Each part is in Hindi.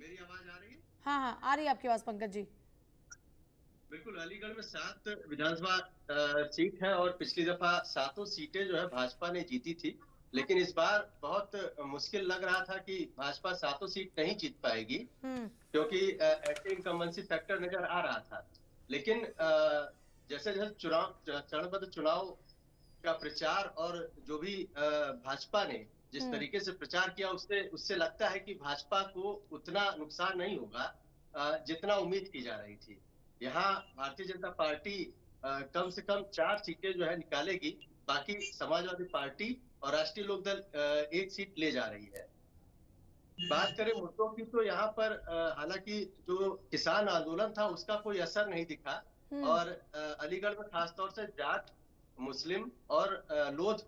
मेरी आवाज आ रही है? हाँ हाँ, आ रही है आपकी आवाज पंकज जी। बिल्कुल, अलीगढ़ में 7 विधानसभा सीट है और पिछली दफा सातों सीटें जो है भाजपा ने जीती थी। लेकिन इस बार बहुत मुश्किल लग रहा था कि भाजपा सातों सीट नहीं जीत पाएगी, हम्म। क्योंकि एंटी इनकम्बेंसी फैक्टर नजर आ रहा था। लेकिन जैसे जैसे चरणबद्ध चुनाव का प्रचार और जो भी भाजपा ने जिस हम्म। तरीके से प्रचार किया, उससे उससे लगता है कि भाजपा को उतना नुकसान नहीं होगा जितना उम्मीद की जा रही थी। यहाँ भारतीय जनता पार्टी कम से कम 4 सीटें जो है निकालेगी। बाकी समाजवादी पार्टी और राष्ट्रीय लोकदल एक सीट ले जा रही है। बात करें मुद्दों की, तो यहाँ पर हालांकि जो किसान आंदोलन था उसका कोई असर नहीं दिखा। हम्म। और अलीगढ़ में खासतौर से जाट, मुस्लिम और लोध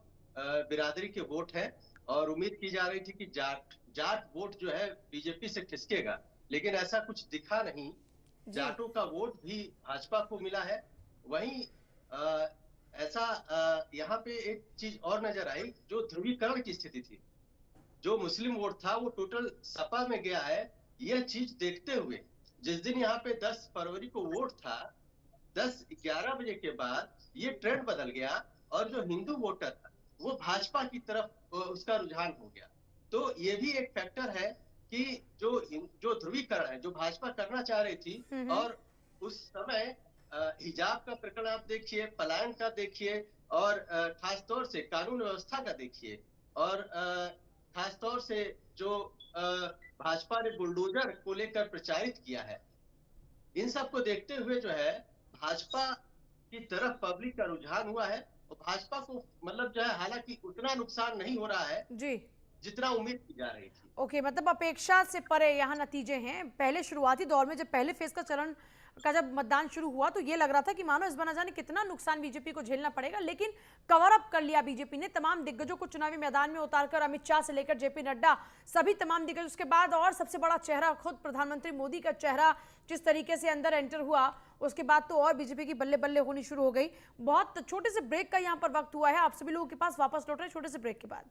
बिरादरी के वोट हैं। और उम्मीद की जा रही थी कि जाट जाट वोट जो है बीजेपी से खिसकेगा, लेकिन ऐसा कुछ दिखा नहीं। जी। जाटों का वोट भी भाजपा को मिला है। वहीं ऐसा यहाँ पे एक चीज और नजर आई, जो ध्रुवीकरण की स्थिति थी। जो मुस्लिम वोट था वो टोटल सपा में गया है। यह चीज देखते हुए जिस दिन यहाँ पे 10 फरवरी को वोट था, 10-11 बजे के बाद ये ट्रेंड बदल गया। और जो हिंदू वोटर था वो भाजपा की तरफ उसका रुझान हो गया। तो ये भी एक फैक्टर है कि जो ध्रुवीकरण है जो भाजपा करना चाह रही थी। हम्म। और उस समय हिजाब का प्रकरण आप देखिए, पलायन का देखिए, और खासतौर से कानून व्यवस्था का देखिए, और खासतौर से जो भाजपा ने बुलडोजर को लेकर प्रचारित किया है, इन सब को देखते हुए जो है भाजपा की तरफ पब्लिक का रुझान हुआ है। और भाजपा को मतलब जो है हालांकि उतना नुकसान नहीं हो रहा है जी। जितना उम्मीद की जा रही थी। ओके, मतलब अपेक्षा से परे यहाँ नतीजे हैं। पहले शुरुआती दौर में जब पहले फेज का चरण का जब मतदान शुरू हुआ तो ये लग रहा था कि मानो इस बार न जाने कितना नुकसान बीजेपी को झेलना पड़ेगा, लेकिन कवर अप कर लिया बीजेपी ने। तमाम दिग्गजों को चुनावी मैदान में उतारकर, अमित शाह से लेकर जेपी नड्डा, सभी तमाम दिग्गज। उसके बाद और सबसे बड़ा चेहरा खुद प्रधानमंत्री मोदी का चेहरा जिस तरीके से अंदर एंटर हुआ, उसके बाद तो और बीजेपी की बल्ले बल्ले होनी शुरू हो गई। बहुत छोटे से ब्रेक का यहाँ पर वक्त हुआ है। आप सभी लोगों के पास वापस लौट रहे हैं छोटे से ब्रेक के बाद।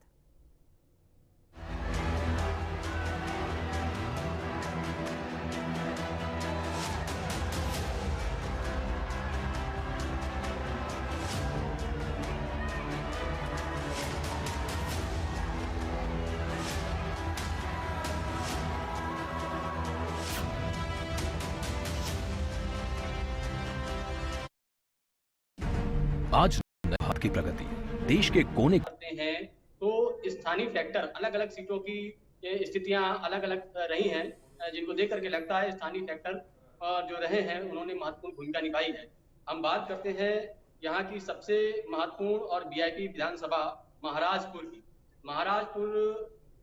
आज भारत की प्रगति देश के कोने करते हैं तो स्थानीय फैक्टर अलग अलग सीटों की स्थितियां अलग अलग रही हैं, जिनको देख करके लगता है स्थानीय फैक्टर जो रहे हैं उन्होंने महत्वपूर्ण भूमिका निभाई है। हम बात करते हैं यहाँ की सबसे महत्वपूर्ण और वीआईपी विधानसभा महाराजपुर की। महाराजपुर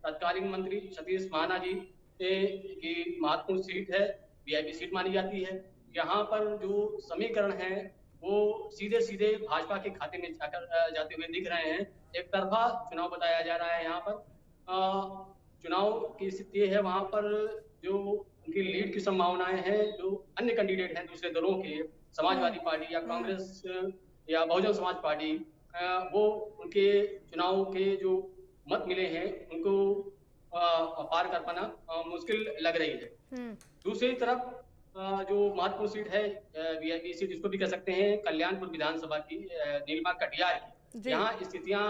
तत्कालीन मंत्री सतीश महाना जी की महत्वपूर्ण सीट है, वीआईपी सीट मानी जाती है। यहाँ पर जो समीकरण है वो सीधे सीधे भाजपा के खाते में जाते हुए दिख रहे हैं। एक तरफा चुनाव बताया जा रहा है। यहाँ पर चुनाव की स्थिति है, वहां पर जो उनकी लीड की संभावनाएं हैं, जो अन्य कैंडिडेट हैं दूसरे दलों के, समाजवादी पार्टी या कांग्रेस या बहुजन समाज पार्टी, वो उनके चुनाव के जो मत मिले हैं उनको पार कर पाना मुश्किल लग रही है। दूसरी तरफ जो महत्वपूर्ण सीट है, वीआईपी सीट इसको भी कह सकते हैं, कल्याणपुर विधानसभा की, नीलिमा कटियार की। यहाँ स्थितियां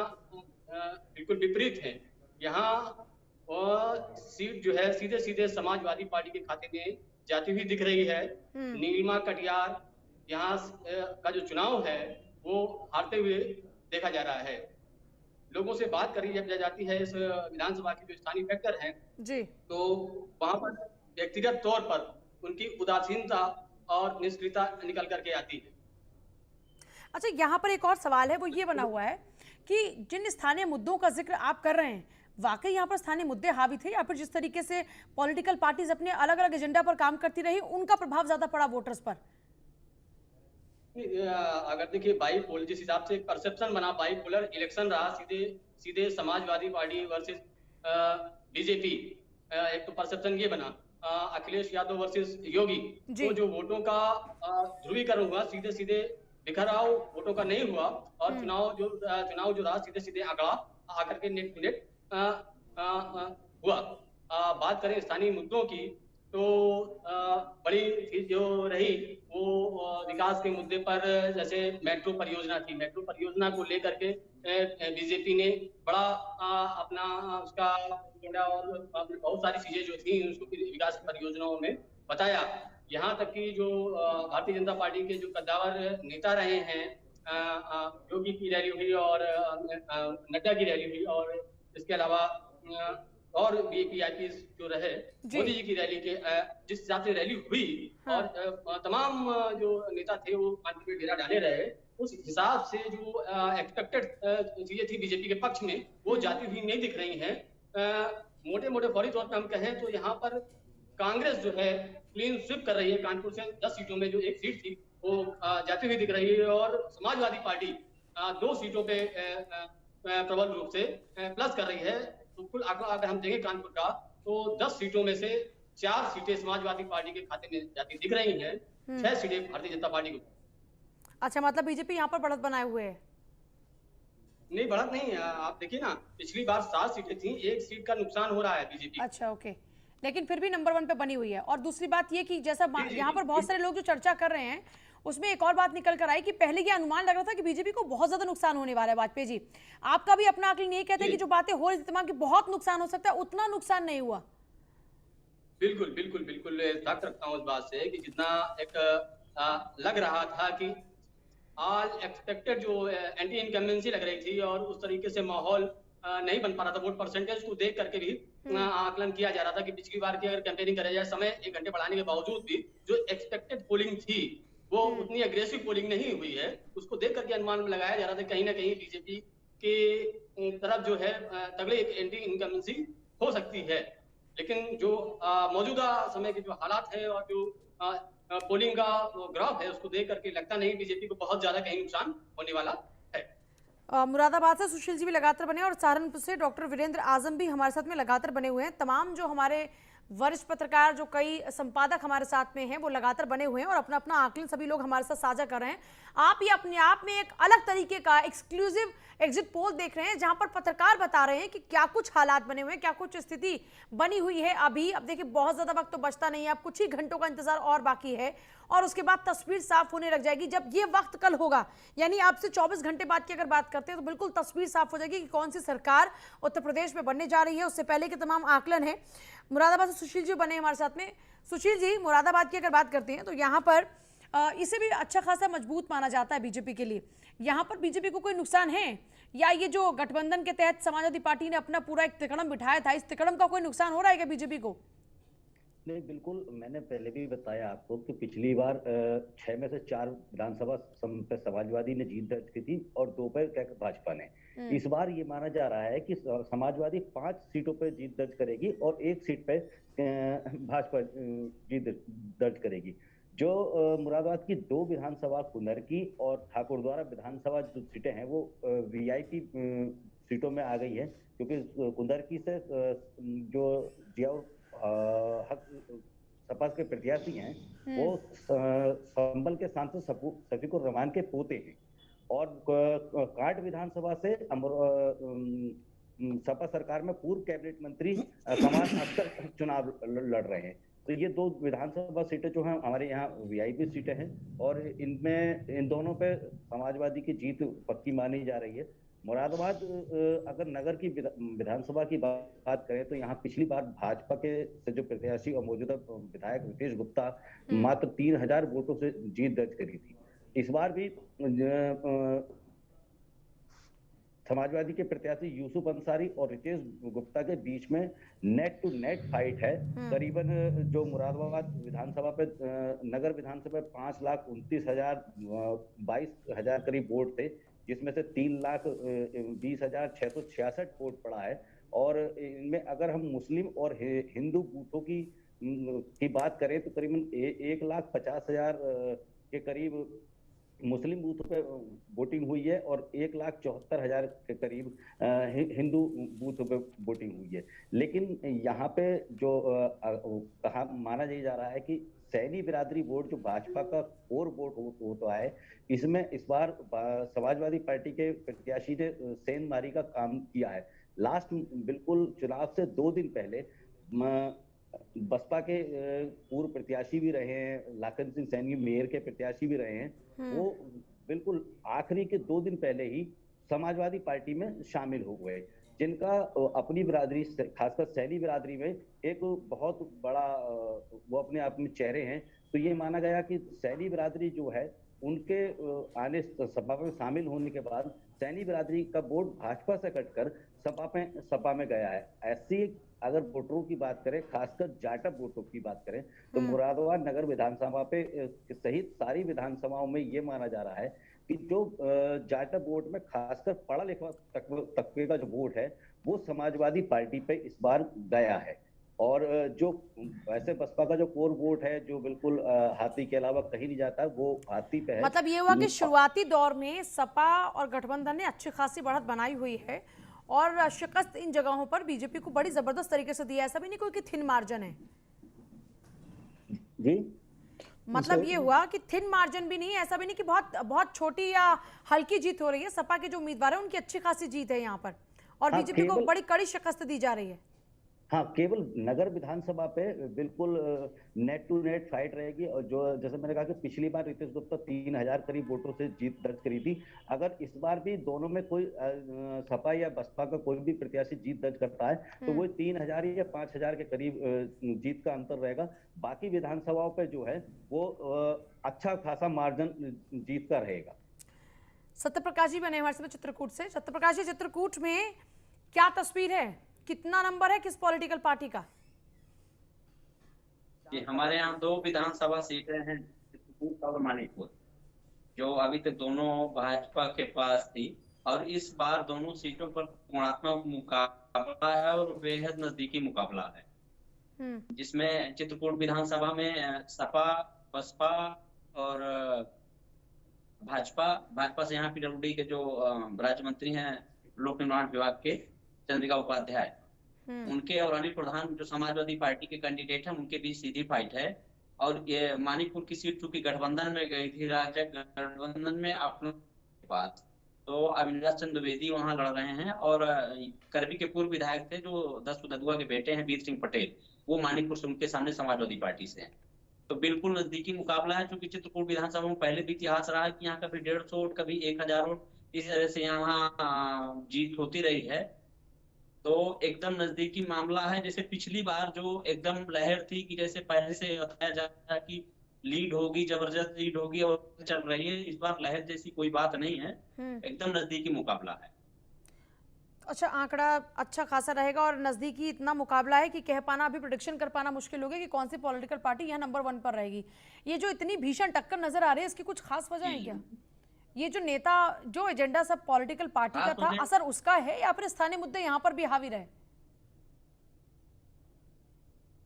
बिल्कुल विपरीत हैं। यहाँ सीट जो है सीधे सीधे समाजवादी पार्टी के खाते में जाती हुई दिख रही है। नीलिमा कटियार यहाँ का जो चुनाव है वो हारते हुए देखा जा रहा है। लोगों से बात करी जब जाती है इस विधानसभा के जो स्थानीय फैक्टर हैं जी, तो वहां पर व्यक्तिगत तौर पर उनकी उदासीनता और निष्क्रियता निकल करके आती है। अच्छा, यहाँ पर एक और सवाल है, वो ये बना हुआ है कि जिन स्थानीय मुद्दों का जिक्र आप कर रहे हैं, वाकई यहाँ पर स्थानीय मुद्दे हावी थे, या फिर जिस तरीके से पॉलिटिकल पार्टीज अपने अलग अलग एजेंडा पर काम करती रही उनका प्रभाव ज्यादा पड़ा वोटर्स पर? अगर देखिए बाई पोल जिस हिसाब से परसेप्शन बना, बाई पोलर इलेक्शन रहा, सीधे सीधे समाजवादी पार्टी वर्सेस बीजेपी, एक तो परसेप्शन ये बना, अखिलेश यादव वर्सेस योगी। तो जो वोटों का ध्रुवीकरण हुआ, सीधे सीधे बिखराव वोटों का नहीं हुआ, और चुनाव जो रहा सीधे सीधे आंकड़ा आकर के नेट टू नेट हुआ। बात करें स्थानीय मुद्दों की तो बड़ी चीज जो रही वो विकास के मुद्दे पर, जैसे मेट्रो परियोजना थी, मेट्रो परियोजना को लेकर के बीजेपी ने बड़ा अपना उसका एजेंडा और बहुत सारी चीजें जो थी उसको विकास की परियोजनाओं में बताया। यहाँ तक कि जो भारतीय जनता पार्टी के जो कद्दावर नेता रहे हैं, योगी की रैली हुई और नड्डा की रैली हुई, और इसके अलावा और वीआईपी जो रहे, मोदी जी की रैली के जिस हिसाब से रैली हुई, हाँ। और तमाम जो नेता थे वो कानपुर में डेरा डाले रहे, उस हिसाब से जो एक्सपेक्टेड चीजें थी बीजेपी के पक्ष में वो जाती हुई नहीं दिख रही हैं। मोटे मोटे फौरी तौर पर हम कहें तो यहाँ पर कांग्रेस जो है क्लीन स्विप कर रही है। कानपुर से 10 सीटों में जो एक सीट थी वो जाती हुई दिख रही है, और समाजवादी पार्टी 2 सीटों पे प्रबल रूप से प्लस कर रही है। तो कुल आंकड़ा अगर हम देखें कानपुर का, तो 10 सीटों में से 4 सीटें समाजवादी पार्टी के खाते में जाती दिख रही हैं, 6 सीटें भारतीय जनता पार्टी को। अच्छा, मतलब बीजेपी यहाँ पर बढ़त बनाए हुए है? नहीं, बढ़त नहीं है। आप देखिए ना, पिछली बार 7 सीटें थी, 1 सीट का नुकसान हो रहा है बीजेपी। अच्छा, ओके, लेकिन फिर भी नंबर 1 पे बनी हुई है। और दूसरी बात ये कि जैसा यहाँ पर बहुत सारे लोग जो चर्चा कर रहे हैं उसमें एक और बात निकल कर आई कि पहले ये अनुमान लग रहा था कि बीजेपी को बहुत ज्यादा नुकसान होने वाला है। वाजपेयी जी, आपका भी अपना आकलन ये कहते हैं कि जो बातें हो रही थी तमाम की बहुत नुकसान हो सकता है, उतना नुकसान नहीं हुआ? बिल्कुल बिल्कुल बिल्कुल ताक रखता हूँ इस बात से कि जितना एक लग रहा था कि ऑल एक्सपेक्टेड जो एंटी इनकम्बेंसी लग रही थी, और उस तरीके से माहौल नहीं बन पा रहा था। वोट परसेंटेज को देख करके भी आकलन किया जा रहा था कि पिछली बार की अगर कैंपेनिंग करा जाए, समय 1 घंटे बढ़ाने के बावजूद भी जो एक्सपेक्टेड पोलिंग थी वो उतनी अग्रेसिव पोलिंग नहीं हुई है। उसको देख करके अनुमान लगाया जा रहा था कहीं ना कहीं बीजेपी के तरफ जो है तगड़े एंटी इनकम्बेंसी हो सकती है। लेकिन जो मौजूदा समय के जो हालात है और जो पोलिंग का ग्राफ है उसको देख करके लगता नहीं बीजेपी को बहुत ज्यादा कहीं नुकसान होने वाला है। मुरादाबाद से सुशील जी भी लगातार बने और सहारनपुर से डॉक्टर वीरेंद्र आजम भी हमारे साथ में लगातार बने हुए हैं। तमाम जो हमारे वरिष्ठ पत्रकार, जो कई संपादक हमारे साथ में हैं, वो लगातार बने हुए हैं और अपना अपना आकलन सभी लोग हमारे साथ साझा कर रहे हैं। आप ये अपने आप में एक अलग तरीके का एक्सक्लूसिव एग्जिट पोल देख रहे हैं जहां पर पत्रकार बता रहे हैं कि क्या कुछ हालात बने हुए हैं, क्या कुछ स्थिति बनी हुई है अभी। अब देखिए, बहुत ज्यादा वक्त तो बचता नहीं है, अब कुछ ही घंटों का इंतजार और बाकी है और उसके बाद तस्वीर साफ होने लग जाएगी। जब ये वक्त कल होगा, यानी आपसे 24 घंटे बाद की अगर बात करते हैं, तो बिल्कुल तस्वीर साफ हो जाएगी कि कौन सी सरकार उत्तर प्रदेश में बनने जा रही है। उससे पहले के तमाम आकलन है। मुरादाबाद से सुशील जी बने हमारे साथ में। सुशील जी, मुरादाबाद की अगर बात करते हैं तो यहाँ पर इसे भी अच्छा खासा मजबूत माना जाता है बीजेपी के लिए। यहाँ पर बीजेपी को कोई नुकसान है, या ये जो गठबंधन के तहत समाजवादी पार्टी ने अपना पूरा एक तिकड़म बिठाया था, इस तिकड़म का कोई नुकसान हो रहा है क्या बीजेपी को? नहीं, बिल्कुल। मैंने पहले भी बताया आपको कि पिछली बार 6 में से 4 विधानसभा पे समाजवादी ने जीत दर्ज की थी और 2 पे भाजपा ने। इस बार ये माना जा रहा है कि समाजवादी 5 सीटों पे जीत दर्ज करेगी और 1 सीट पे भाजपा जीत दर्ज करेगी। जो मुरादाबाद की 2 विधानसभा कुंदरकी और ठाकुरद्वारा विधानसभा जो सीटें हैं वो वीआईपी सीटों में आ गई है, क्योंकि कुंदरकी से जो जियाउर हक सपा के प्रत्याशी हैं वो संभल के सांसद शफीकुर रहमान के पोते हैं, और कांट विधानसभा से सपा सरकार में पूर्व कैबिनेट मंत्री कमाल अख्तर चुनाव लड़ रहे हैं। तो ये 2 विधानसभा सीटें जो हैं हमारे यहाँ वीआईपी सीटें हैं, और इनमें इन दोनों पे समाजवादी की जीत पक्की मानी जा रही है। मुरादाबाद अगर नगर की विधानसभा की बात करें तो यहाँ पिछली बार भाजपा के से जो प्रत्याशी और मौजूदा विधायक रितेश गुप्ता मात्र 3000 वोटों से जीत दर्ज करी थी। इस बार भी समाजवादी के प्रत्याशी यूसुफ अंसारी और रितेश गुप्ता के बीच में नेट टू नेट फाइट है। करीबन जो मुरादाबाद विधानसभा पे नगर विधानसभा 5,29,000 करीब वोट थे, जिसमें से 3,20,666 वोट पड़ा है। और इनमें अगर हम मुस्लिम और हिंदू बूथों की बात करें तो करीबन 1,50,000 के करीब मुस्लिम बूथ पे वोटिंग हुई है और 1,74,000 के करीब हिंदू बूथ पे वोटिंग हुई है। लेकिन यहाँ पे जो कहा माना जा रहा है कि सैनी बिरादरी वोट जो भाजपा का कोर वोट होता है, इसमें इस बार समाजवादी पार्टी के प्रत्याशी ने सेंधमारी का काम किया है। लास्ट बिल्कुल चुनाव से 2 दिन पहले बसपा के पूर्व प्रत्याशी भी रहे हैं, लाखन सिंह सैनी मेयर के प्रत्याशी भी रहे हैं, वो बिल्कुल आखिरी के 2 दिन पहले ही समाजवादी पार्टी में शामिल हो गए, जिनका अपनी बिरादरी खासकर सैनी बिरादरी में एक बहुत बड़ा वो अपने आप में चेहरे हैं। तो ये माना गया कि सैनी बिरादरी जो है उनके आने सपा में शामिल होने के बाद सैनी बिरादरी का वोट भाजपा से कटकर सपा में गया है। ऐसी अगर वोटरों की बात करें, खासकर जाटव वोटों की बात करें, तो मुरादाबाद नगर विधानसभा पे सहित सारी विधानसभाओं में ये माना जा रहा है कि जो जाटव वोट में खासकर पढ़ा लिखा तबके का जो वोट है वो समाजवादी पार्टी पे इस बार गया है। और जो वैसे बसपा का जो कोर वोट है जो बिल्कुल हाथी के अलावा कहीं नहीं जाता, वो हाथी पे है। मतलब ये हुआ कि शुरुआती दौर में सपा और गठबंधन ने अच्छी खासी बढ़त बनाई हुई है और शिकस्त इन जगहों पर बीजेपी को बड़ी जबरदस्त तरीके से दिया है। ऐसा भी नहीं कोई कि थिन मार्जिन है जी, मतलब ये हुआ कि थिन मार्जिन भी नहीं है, ऐसा भी नहीं कि बहुत बहुत छोटी या हल्की जीत हो रही है। सपा के जो उम्मीदवार है उनकी अच्छी खासी जीत है यहाँ पर और बीजेपी को बड़ी कड़ी शिकस्त दी जा रही है। हाँ, केवल नगर विधानसभा पे बिल्कुल नेट टू नेट फाइट रहेगी। और जो जैसे मैंने कहा कि पिछली बार रितेश गुप्ता 3000 करीब वोटों से जीत दर्ज करी थी, अगर इस बार भी दोनों में कोई सपा या बसपा का कोई भी प्रत्याशी जीत दर्ज करता है तो वो 3000 या 5000 के करीब जीत का अंतर रहेगा। बाकी विधानसभाओं पे जो है वो अच्छा खासा मार्जिन जीत का रहेगा। सत्यप्रकाश जी बने हमारे साथ चित्रकूट से। सत्यप्रकाश जी, चित्रकूट में क्या तस्वीर है, कितना नंबर है किस पॉलिटिकल पार्टी का? जी, हमारे यहाँ 2 विधानसभा सीटें हैं, चित्रकूट और मणिपुर, जो अभी तक दोनों भाजपा के पास थी और इस बार दोनों सीटों पर गुणात्मक मुकाबला है और बेहद नजदीकी मुकाबला है, जिसमें चित्रकूट विधानसभा में सपा, बसपा और भाजपा से यहाँ पीडब्ल्यूडी के जो राज्य मंत्री हैं लोक निर्माण विभाग के चंद्रिका उपाध्याय, उनके और अनिल प्रधान जो समाजवादी पार्टी के कैंडिडेट हैं उनके बीच सीधी फाइट है। और ये मणिपुर की सीट चूंकि गठबंधन में गई थी, राज्य गठबंधन में अपने पास, तो अविनाश चंद्र द्विवेदी वहां लड़ रहे हैं और करबी के पूर्व विधायक थे जो दस ददुआ के बेटे हैं वीर सिंह पटेल, वो मणिपुर से उनके सामने समाजवादी पार्टी से हैं। तो बिल्कुल नजदीकी मुकाबला है। चूंकि चित्रकूट विधानसभा में पहले भी इतिहास रहा है कि यहाँ कभी 150 वोट, कभी 1000 वोट, इस तरह से यहाँ जीत होती रही है। तो एकदम नजदीकी मामला है। जैसे पिछली बार जो एकदम लहर थी कि जैसे पहले से बताया जा रहा कि लीड होगी, जबरदस्त लीड होगी और चल रही है, इस बार लहर जैसी कोई बात नहीं है, एकदम नजदीकी मुकाबला है। अच्छा, आंकड़ा अच्छा खासा रहेगा और नजदीकी इतना मुकाबला है कि कह पाना, अभी प्रेडिक्शन कर पाना मुश्किल होगा कि कौन सी पॉलिटिकल पार्टी यहाँ नंबर 1 पर रहेगी। ये जो इतनी भीषण टक्कर नजर आ रही है, इसकी कुछ खास वजह है क्या? ये जो नेता, जो एजेंडा सब पॉलिटिकल पार्टी का था, असर उसका है या फिर स्थानीय मुद्दे यहाँ पर भी हावी रहे?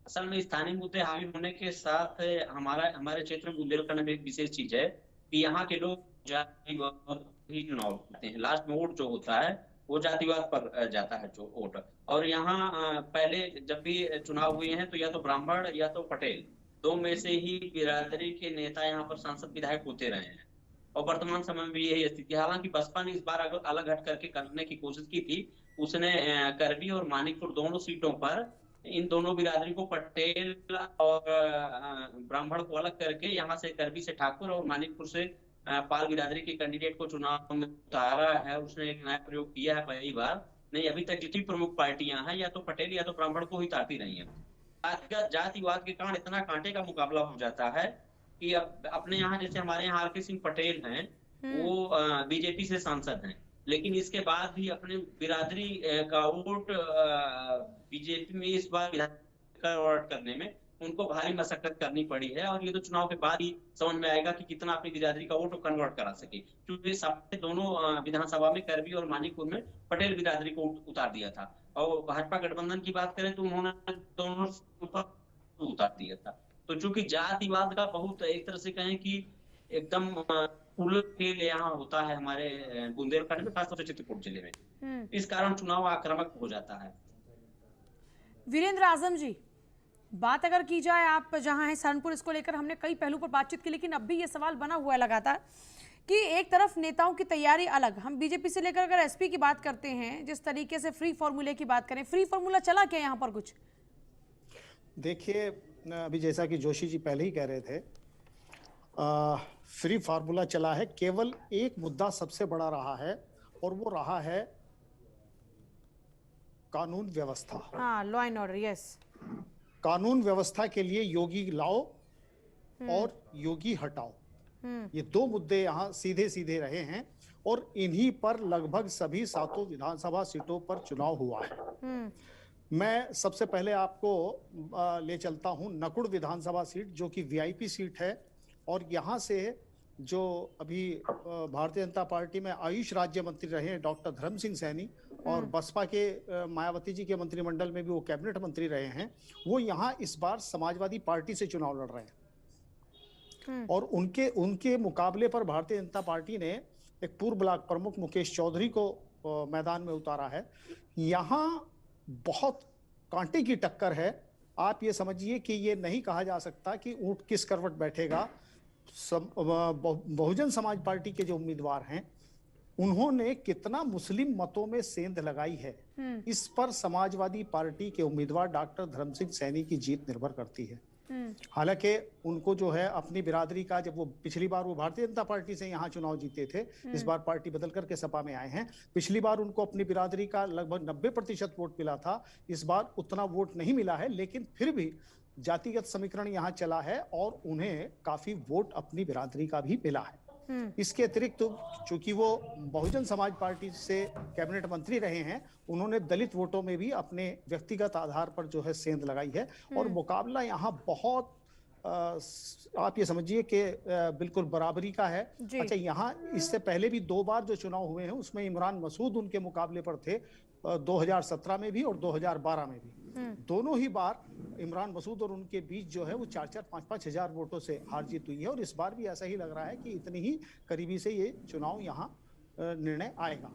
असल में स्थानीय मुद्दे हावी होने के साथ हमारे क्षेत्र में बुंदेलखंड में एक विशेष चीज है कि यहाँ के लोग जातिवाद ही चुनाव करते हैं। लास्ट में वोट जो होता है वो जातिवाद पर जाता है जो वोट। और यहाँ पहले जब भी चुनाव हुए हैं तो या तो ब्राह्मण या तो पटेल, 2 में से ही बिरादरी के नेता यहाँ पर सांसद विधायक होते रहे हैं और वर्तमान समय में भी यही स्थिति है। हालांकि बसपा ने इस बार अलग हट करके करने की कोशिश की थी। उसने करबी और मानिकपुर दोनों सीटों पर इन दोनों बिरादरी को, पटेल और ब्राह्मण को अलग करके यहाँ से करबी से ठाकुर और मानिकपुर से पाल बिरादरी के कैंडिडेट को चुनाव में उतारा है। उसने एक नया प्रयोग किया है, पहली बार नहीं। अभी तक जितनी प्रमुख पार्टियां हैं या तो पटेल या तो ब्राह्मण को ही उतारती रही है। जातिवाद के कारण इतना कांटे का मुकाबला हो जाता है कि अपने यहाँ जैसे हमारे यहाँ आर के सिंह पटेल हैं, वो बीजेपी से सांसद हैं, लेकिन इसके बाद भी अपने बिरादरी का वोट बीजेपी में इस बार कन्वर्ट करने में उनको भारी मशक्कत करनी पड़ी है। और ये तो चुनाव के बाद ही समझ में आएगा कि कितना अपनी बिरादरी का वोट कन्वर्ट करा सके, क्योंकि सबसे दोनों विधानसभा में करबी और मानिकपुर में पटेल बिरादरी को उतार दिया था। और भाजपा गठबंधन की बात करें तो उन्होंने दोनों उतार दिया था। तो चूंकि जातिवाद का बहुत एक तरह से कहें कि एकदम उलट खेल यहाँ होता है हमारे बुंदेलखंड में, खासतौर से चित्रकूट जिले में, इस कारण चुनाव आक्रामक हो जाता है। वीरेंद्र आजम जी, बात अगर की जाए, आप जहां हैं सहारनपुर, इसको लेकर हमने कई पहलू पर बातचीत की, लेकिन अब भी ये सवाल बना हुआ है लगातार कि एक तरफ नेताओं की तैयारी अलग, हम बीजेपी से लेकर अगर एसपी की बात करते हैं, जिस तरीके से फ्री फॉर्मूले की बात करें, फ्री फॉर्मूला चला क्या यहाँ पर कुछ? देखिए, अभी जैसा कि जोशी जी पहले ही कह रहे थे, फ्री फार्मूला चला है। केवल एक मुद्दा सबसे बड़ा रहा है और वो रहा है कानून व्यवस्था। हाँ, लॉ एंड ऑर्डर, यस। कानून व्यवस्था के लिए योगी लाओ और योगी हटाओ, ये दो मुद्दे यहाँ सीधे सीधे रहे हैं और इन्हीं पर लगभग सभी 7 विधानसभा सीटों पर चुनाव हुआ है। मैं सबसे पहले आपको ले चलता हूं नकुड़ विधानसभा सीट, जो कि वीआईपी सीट है और यहाँ से जो अभी भारतीय जनता पार्टी में आयुष राज्य मंत्री रहे हैं डॉक्टर धर्म सिंह सैनी, और बसपा के मायावती जी के मंत्रिमंडल में भी वो कैबिनेट मंत्री रहे हैं, वो यहाँ इस बार समाजवादी पार्टी से चुनाव लड़ रहे हैं। और उनके मुकाबले पर भारतीय जनता पार्टी ने एक पूर्व ब्लॉक प्रमुख मुकेश चौधरी को मैदान में उतारा है। यहाँ बहुत कांटे की टक्कर है। आप ये समझिए कि ये नहीं कहा जा सकता कि ऊंट किस करवट बैठेगा। बहुजन समाज पार्टी के जो उम्मीदवार हैं, उन्होंने कितना मुस्लिम मतों में सेंध लगाई है, इस पर समाजवादी पार्टी के उम्मीदवार डॉक्टर धर्म सिंह सैनी की जीत निर्भर करती है। हालांकि उनको जो है अपनी बिरादरी का, जब वो पिछली बार वो भारतीय जनता पार्टी से यहाँ चुनाव जीते थे, इस बार पार्टी बदल करके सपा में आए हैं। पिछली बार उनको अपनी बिरादरी का लगभग 90% वोट मिला था, इस बार उतना वोट नहीं मिला है, लेकिन फिर भी जातिगत समीकरण यहाँ चला है और उन्हें काफी वोट अपनी बिरादरी का भी मिला है। इसके अतिरिक्त चूंकि वो बहुजन समाज पार्टी से कैबिनेट मंत्री रहे हैं, उन्होंने दलित वोटों में भी अपने व्यक्तिगत आधार पर जो है सेंध लगाई है और मुकाबला यहाँ बहुत आप ये समझिए कि बिल्कुल बराबरी का है। अच्छा, यहाँ इससे पहले भी 2 बार जो चुनाव हुए हैं उसमें इमरान मसूद उनके मुकाबले पर थे, 2017 में भी और 2012 में भी। दोनों ही बार इमरान मसूद और उनके बीच जो है वो 4-4, 5-5 हजार वोटों से हार जीत हुई है और इस बार भी ऐसा ही लग रहा है कि इतनी ही करीबी से ये चुनाव यहाँ निर्णय आएगा।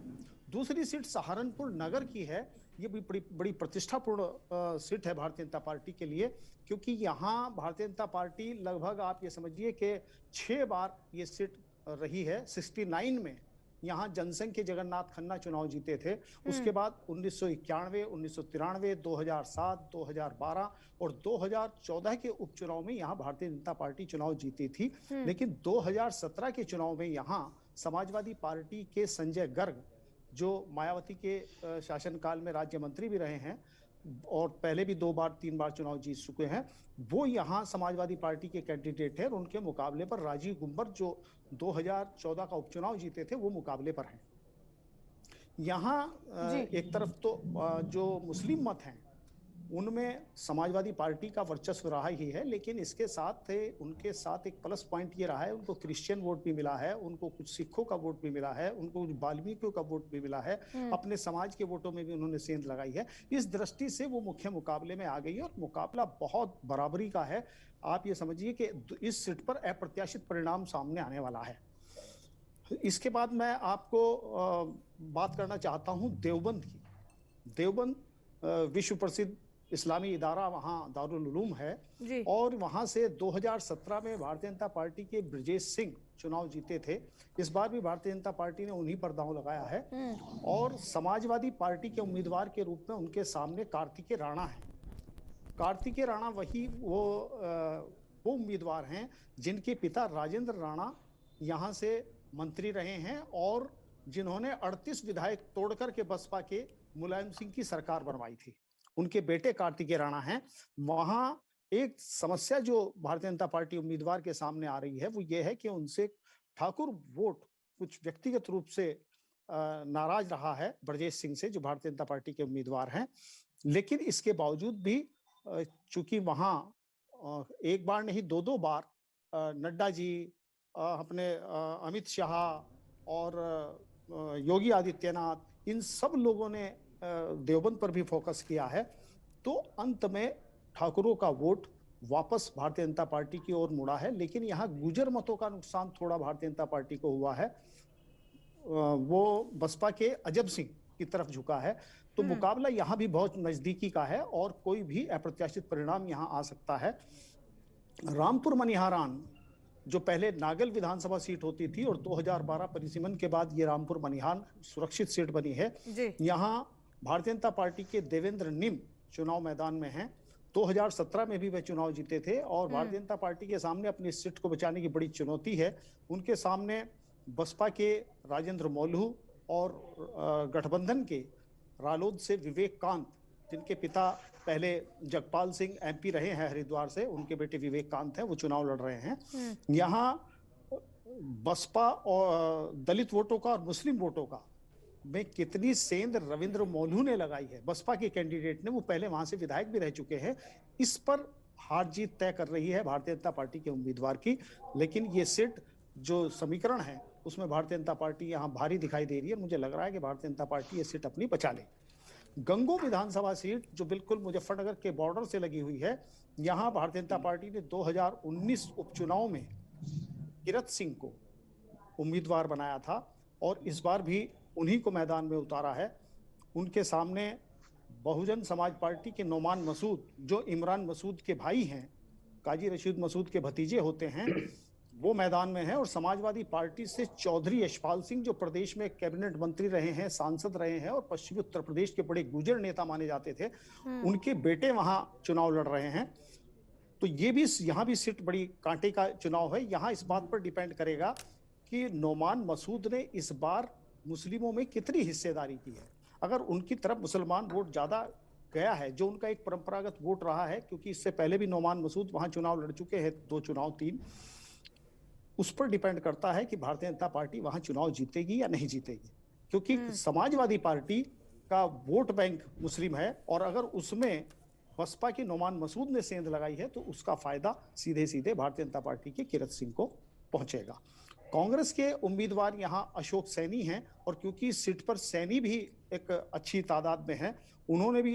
दूसरी सीट सहारनपुर नगर की है। ये भी बड़ी प्रतिष्ठापूर्ण सीट है भारतीय जनता पार्टी के लिए, क्योंकि यहाँ भारतीय जनता पार्टी लगभग आप ये समझिए कि 6 बार ये सीट रही है। 69 में यहाँ जनसंघ के जगन्नाथ खन्ना चुनाव जीते थे। उसके बाद 1991, 1993, 2007, 2012 और 2014 के उपचुनाव में यहाँ भारतीय जनता पार्टी चुनाव जीती थी। लेकिन 2017 के चुनाव में यहाँ समाजवादी पार्टी के संजय गर्ग, जो मायावती के शासनकाल में राज्य मंत्री भी रहे हैं और पहले भी 2 बार 3 बार चुनाव जीत चुके हैं, वो यहाँ समाजवादी पार्टी के कैंडिडेट हैं और उनके मुकाबले पर राजीव गुम्बर, जो 2014 का उपचुनाव जीते थे, वो मुकाबले पर हैं। यहाँ एक तरफ तो जो मुस्लिम मत हैं उनमें समाजवादी पार्टी का वर्चस्व रहा ही है, लेकिन इसके साथ उनके साथ एक प्लस पॉइंट ये रहा है, उनको क्रिश्चियन वोट भी मिला है, उनको कुछ सिखों का वोट भी मिला है, उनको कुछ वाल्मीकियों का वोट भी मिला है, अपने समाज के वोटों में भी उन्होंने सेंध लगाई है। इस दृष्टि से वो मुख्य मुकाबले में आ गई है और मुकाबला बहुत बराबरी का है। आप ये समझिए कि इस सीट पर अप्रत्याशित परिणाम सामने आने वाला है। इसके बाद मैं आपको बात करना चाहता हूँ देवबंद की। देवबंद विश्व प्रसिद्ध इस्लामी इदारा वहाँ दारुल उलूम है और वहाँ से 2017 में भारतीय जनता पार्टी के ब्रजेश सिंह चुनाव जीते थे। इस बार भी भारतीय जनता पार्टी ने उन्हीं पर दांव लगाया है और समाजवादी पार्टी के उम्मीदवार के रूप में उनके सामने कार्तिकेय राणा है। कार्तिकेय राणा वो उम्मीदवार हैं जिनके पिता राजेंद्र राणा यहाँ से मंत्री रहे हैं और जिन्होंने 38 विधायक तोड़ करके बसपा के मुलायम सिंह की सरकार बनवाई थी। उनके बेटे कार्तिकेय राणा हैं। वहां एक समस्या जो भारतीय जनता पार्टी उम्मीदवार के सामने आ रही है वो ये है कि उनसे ठाकुर वोट कुछ व्यक्तिगत रूप से नाराज रहा है ब्रजेश सिंह से, जो भारतीय जनता पार्टी के उम्मीदवार हैं। लेकिन इसके बावजूद भी चूंकि वहां एक बार नहीं 2-2 बार नड्डा जी, अपने अमित शाह और योगी आदित्यनाथ, इन सब लोगों ने देवबंद पर भी फोकस किया है, तो अंत में ठाकुरों का वोट वापस भारतीय जनता पार्टी की ओर मुड़ा है। लेकिन यहाँ गुजर मतों का नुकसान थोड़ा भारतीय जनता पार्टी को हुआ है, वो बसपा के अजब सिंह की तरफ झुका है। तो मुकाबला यहाँ भी बहुत नजदीकी का है और कोई भी अप्रत्याशित परिणाम यहाँ आ सकता है। रामपुर मनिहारान, जो पहले नागल विधानसभा सीट होती थी और 2012 परिसीमन के बाद ये रामपुर मनिहार सुरक्षित सीट बनी है। यहाँ भारतीय जनता पार्टी के देवेंद्र निम चुनाव मैदान में हैं 2017 में भी वह चुनाव जीते थे और भारतीय जनता पार्टी के सामने अपनी सीट को बचाने की बड़ी चुनौती है। उनके सामने बसपा के राजेंद्र मौलू और गठबंधन के रालोद से विवेक कांत, जिनके पिता पहले जगपाल सिंह एमपी रहे हैं हरिद्वार से, उनके बेटे विवेक कांत हैं, वो चुनाव लड़ रहे हैं। यहाँ बसपा और दलित वोटों का और मुस्लिम वोटों का में कितनी सेंध रविंद्र मौलू ने लगाई है, बसपा के कैंडिडेट ने, वो पहले वहां से विधायक भी रह चुके हैं। इस पर हार जीत तय कर रही है भारतीय जनता पार्टी के उम्मीदवार की। लेकिन ये सीट जो समीकरण है उसमें भारतीय जनता पार्टी यहाँ भारी दिखाई दे रही है। मुझे लग रहा है कि भारतीय जनता पार्टी ये सीट अपनी बचा ले। गंगो विधानसभा सीट जो बिल्कुल मुजफ्फरनगर के बॉर्डर से लगी हुई है, यहाँ भारतीय जनता पार्टी ने 2019 उपचुनाव में किरत सिंह को उम्मीदवार बनाया था और इस बार भी उन्हीं को मैदान में उतारा है। उनके सामने बहुजन समाज पार्टी के नोमान मसूद, जो इमरान मसूद के भाई हैं, काजी रशीद मसूद के भतीजे होते हैं, वो मैदान में है। और समाजवादी पार्टी से चौधरी यशपाल सिंह, जो प्रदेश में कैबिनेट मंत्री रहे हैं, सांसद रहे हैं और पश्चिमी उत्तर प्रदेश के बड़े गुजर नेता माने जाते थे, उनके बेटे वहां चुनाव लड़ रहे हैं। तो ये भी यहाँ भी सीट बड़ी कांटे का चुनाव है। यहाँ इस बात पर डिपेंड करेगा कि नोमान मसूद ने इस बार मुस्लिमों में कितनी हिस्सेदारी की है। अगर उनकी तरफ मुसलमान वोट ज्यादा गया है, जो उनका एक परंपरागत वोट रहा है, क्योंकि इससे पहले भी नोमान मसूद वहां चुनाव लड़ चुके हैं, 2 चुनाव 3, उस पर डिपेंड करता है कि भारतीय जनता पार्टी वहां चुनाव जीतेगी या नहीं जीतेगी। क्योंकि समाजवादी पार्टी का वोट बैंक मुस्लिम है और अगर उसमें बसपा के नोमान मसूद ने सेंध लगाई है तो उसका फायदा सीधे सीधे भारतीय जनता पार्टी के किरत सिंह को पहुंचेगा। कांग्रेस के उम्मीदवार यहाँ अशोक सैनी हैं और क्योंकि इस सीट पर सैनी भी एक अच्छी तादाद में है, उन्होंने भी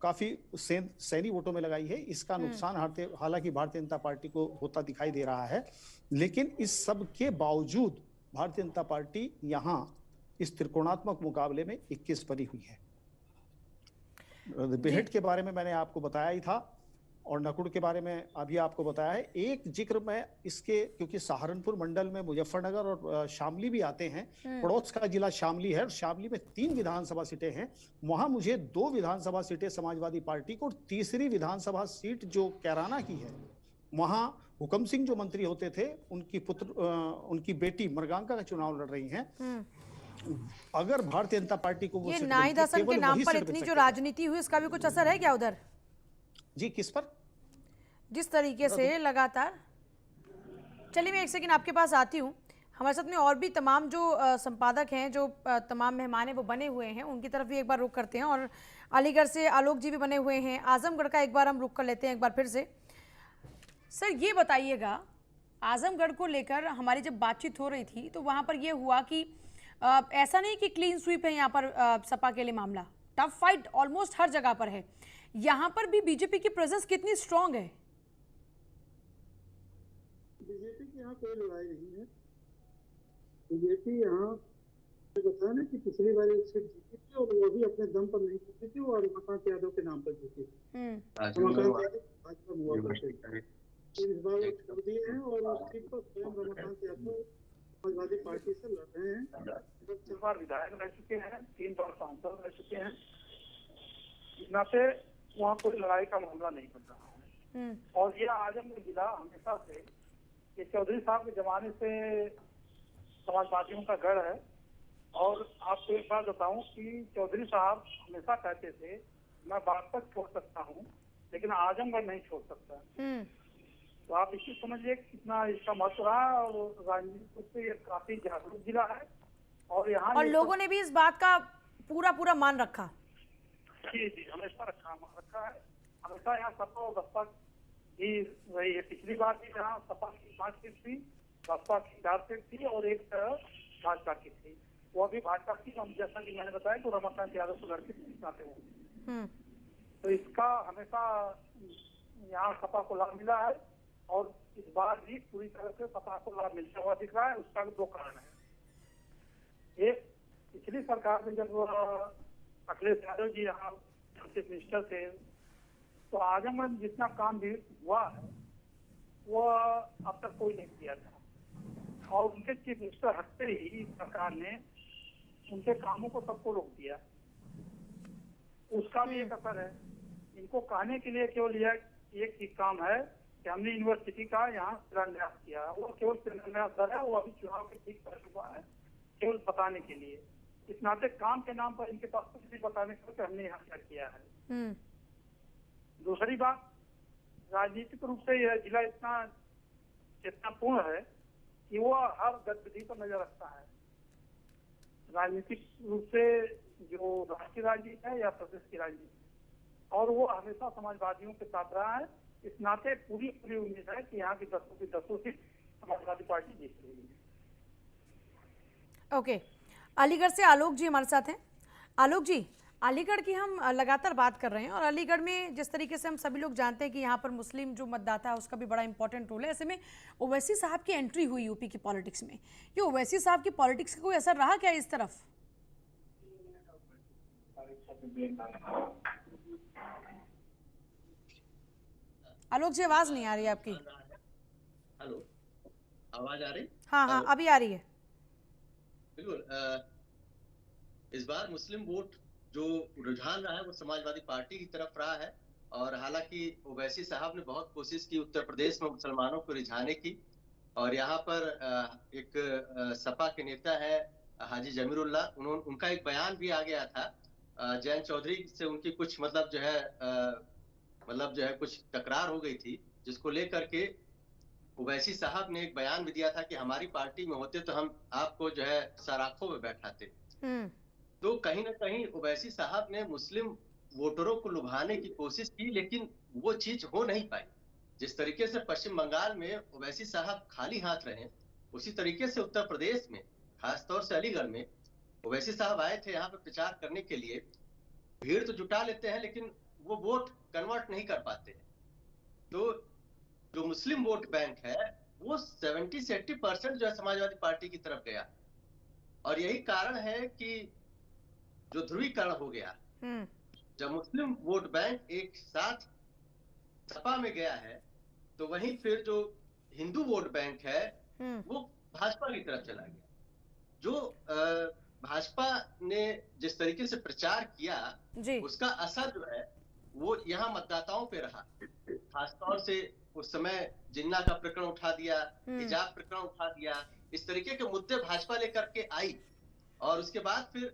काफी सैनी वोटों में लगाई है। इसका नुकसान हालांकि भारतीय जनता पार्टी को होता दिखाई दे रहा है, लेकिन इस सब के बावजूद भारतीय जनता पार्टी यहाँ इस त्रिकोणात्मक मुकाबले में 21 बनी हुई है। बेहट के बारे में मैंने आपको बताया ही था और नकुड़ के बारे में अभी आपको बताया है। एक जिक्र मैं इसके, क्योंकि सहारनपुर मंडल में मुजफ्फरनगर और शामली भी आते हैं, पड़ोस का जिला शामली है और शामली में 3 विधानसभा सीटें हैं। वहां मुझे 2 विधानसभा सीटें समाजवादी पार्टी को और तीसरी विधानसभा सीट जो कैराना की है, वहां हुकम सिंह जो मंत्री होते थे, उनकी बेटी मरगांका का चुनाव लड़ रही हैं। अगर भारतीय जनता पार्टी को वो ये नाहिद हसन के नाम पर इतनी जो राजनीति हुई, इसका भी कुछ असर है क्या उधर? जी, किस पर? जिस तरीके से लगातार, चलिए मैं एक सेकंड आपके पास आती हूँ। हमारे साथ में और भी तमाम जो संपादक हैं, जो तमाम मेहमान हैं, वो बने हुए हैं, उनकी तरफ भी एक बार रुख करते हैं। और अलीगढ़ से आलोक जी भी बने हुए हैं, आजमगढ़ का एक बार हम रुख कर लेते हैं एक बार फिर से। सर ये बताइएगा, आजमगढ़ को लेकर हमारी जब बातचीत हो रही थी तो वहाँ पर ये हुआ कि ऐसा नहीं कि क्लीन स्वीप है यहाँ पर सपा के लिए मामला, टफ फाइट ऑलमोस्ट हर जगह पर है। यहाँ पर भी बीजेपी की प्रेजेंस कितनी स्ट्रांग है? बीजेपी की यहाँ कोई लड़ाई नहीं है। बीजेपी यहाँ बताया ना कि पिछली बार एक सीट जीती थी और वो भी अपने दम पर नहीं जीती थी, और रमाकांत यादव के नाम पर जीती थी। रमाकांत यादव भाजपा हुआ करते थे, इस बार वो छोड़ दिए हैं और उस सीट पर स्वयं रमाकांत यादव समाजवादी पार्टी से लड़ रहे हैं। 4 बार विधायक रह चुके हैं, 3 बार सांसद रह चुके हैं। इतना से वहाँ कोई लड़ाई का मामला नहीं बन रहा है। और ये आजमगढ़ जिला हमेशा से, ये चौधरी साहब के जमाने से समाजवादियों का गढ़ है। और आपको एक बात बताऊं कि चौधरी साहब हमेशा कहते थे मैं बागपत छोड़ सकता हूँ लेकिन आजमगढ़ नहीं छोड़ सकता। तो आप इसी समझिए कितना इसका महत्व रहा। और राजनीति से ये काफी जागरूक जिला है और यहाँ और लोगों ने भी इस बात का पूरा मान रखा। जी, हमेशा रखा है। हमेशा यहाँ सपा और बसपा ही रही है। पिछली बार भी यहाँ सपा की 5 सीट थी, बसपा की 4 सीट थी और एक भाजपा की थी। वो भी भाजपा की, जैसा कि मैंने बताया, तो रमाकांत यादव को लड़के जिताते हुए। तो इसका हमेशा यहाँ सपा को लाभ मिला है और इस बार भी पूरी तरह से सपा को लाभ मिलता हुआ दिख रहा है। उसका 2 कारण है। एक, पिछली सरकार में जब अखिलेश यादव जी यहाँ चीफ मिनिस्टर थे तो आजमगढ़ में जितना काम भी हुआ है वो अब तक कोई नहीं किया था। और उनके चीफ मिनिस्टर हटते ही सरकार ने उनके कामों को सबको रोक दिया। उसका भी एक असर है। इनको कहने के लिए केवल यह एक ही काम है कि हमने यूनिवर्सिटी का यहाँ शिलान्यास किया, वो केवल शिलान्यास है, वो अभी चुनाव के ठीक कर चुका है, केवल बताने के लिए। इस नाते काम के नाम पर इनके पास कुछ भी बताने को हमने यहाँ क्या किया है। दूसरी बात, राजनीतिक रूप से यह जिला इतना चेतनापूर्ण है कि वो हर गतिविधि पर नजर रखता है। राजनीतिक रूप से जो राष्ट्रीय राजनीति है या प्रदेश की राजनीति, और वो हमेशा समाजवादियों के साथ रहा है। इस नाते पूरी उम्मीद है कि यहाँ की 10 सीट समाजवादी पार्टी जीत रही है। ओके, अलीगढ़ से आलोक जी हमारे साथ हैं। आलोक जी, अलीगढ़ की हम लगातार बात कर रहे हैं और अलीगढ़ में जिस तरीके से हम सभी लोग जानते हैं कि यहाँ पर मुस्लिम जो मतदाता है उसका भी बड़ा इंपॉर्टेंट रोल है। ऐसे में ओवैसी साहब की एंट्री हुई यूपी की पॉलिटिक्स में, ये ओवैसी साहब की पॉलिटिक्स का कोई असर रहा क्या इस तरफ? आलोक जी, आवाज नहीं आ रही आपकी। हेलो, आवाज आ रही? हाँ, अभी आ रही है। बिल्कुल। इस बार मुस्लिम वोट जो रुझान रहा है वो समाजवादी पार्टी की तरफ रहा है। और हालांकि ओवैसी साहब ने बहुत कोशिश की उत्तर प्रदेश में मुसलमानों को रिझाने की, और यहाँ पर एक सपा के नेता है हाजी जमीरुल्लाह, उनका एक बयान भी आ गया था। जयंत चौधरी से उनकी कुछ मतलब जो है कुछ तकरार हो गई थी, जिसको लेकर के ओवैसी साहब ने एक बयान भी दिया था कि हमारी पार्टी में होते तो हम आपको जो है सराखों में बैठाते। तो कहीं ना कहीं ओवैसी साहब ने मुस्लिम वोटरों को लुभाने की कोशिश की, लेकिन वो चीज हो नहीं पाई। जिस तरीके से पश्चिम बंगाल में ओवैसी साहब खाली हाथ रहे, उसी तरीके से उत्तर प्रदेश में खासतौर से अलीगढ़ में ओवैसी साहब आए थे यहाँ पे प्रचार करने के लिए। भीड़ तो जुटा लेते हैं लेकिन वो वोट कन्वर्ट नहीं कर पाते। तो जो मुस्लिम वोट बैंक है वो 70 से 80% जो है समाजवादी पार्टी की तरफ गया, और यही कारण है कि जो ध्रुवीकरण हो गया। जब मुस्लिम वोट बैंक एक साथ सपा में गया है, तो वहीं फिर जो हिंदू वोट बैंक है वो भाजपा की तरफ चला गया। जो भाजपा ने जिस तरीके से प्रचार किया उसका असर जो है वो यहाँ मतदाताओं पे रहा। खासतौर से उस समय जिन्ना का प्रकरण उठा दिया, हिजाब प्रकरण उठा दिया, इस तरीके के मुद्दे भाजपा लेकर के आई। और उसके बाद फिर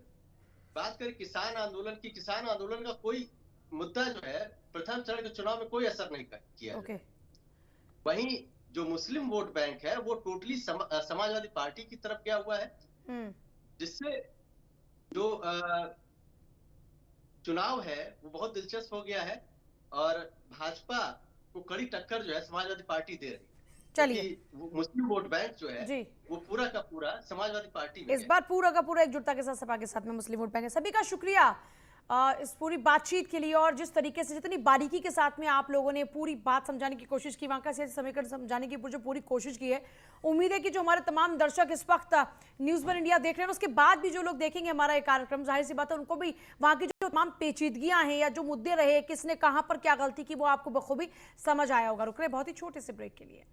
बात करें किसान आंदोलन की, किसान आंदोलन का कोई मुद्दा जो है प्रथम चरण के चुनाव में कोई असर नहीं किया। वहीं जो मुस्लिम वोट बैंक है वो टोटली समाजवादी पार्टी की तरफ गया हुआ है, जिससे जो चुनाव है वो बहुत दिलचस्प हो गया है। और भाजपा को कड़ी टक्कर जो है समाजवादी पार्टी दे रही है। चलिए, मुस्लिम वोट बैंक जो है वो पूरा का पूरा समाजवादी पार्टी में इस बार पूरा का पूरा एकजुटता के साथ सपा के साथ में मुस्लिम वोट बैंक है। सभी का शुक्रिया इस पूरी बातचीत के लिए, और जिस तरीके से जितनी बारीकी के साथ में आप लोगों ने पूरी बात समझाने की कोशिश की, वहाँ का सियासी समीकरण समझाने की जो पूरी कोशिश की है। उम्मीद है कि जो हमारे तमाम दर्शक इस वक्त न्यूज़ वन इंडिया देख रहे हैं, उसके बाद भी जो लोग देखेंगे हमारा ये कार्यक्रम, जाहिर सी बात है उनको भी वहाँ की जो तमाम पेचीदगियाँ हैं या जो मुद्दे रहे, किसने कहाँ पर क्या गलती की, वो आपको बखूबी समझ आया होगा। रुक रहे बहुत ही छोटे से ब्रेक के लिए।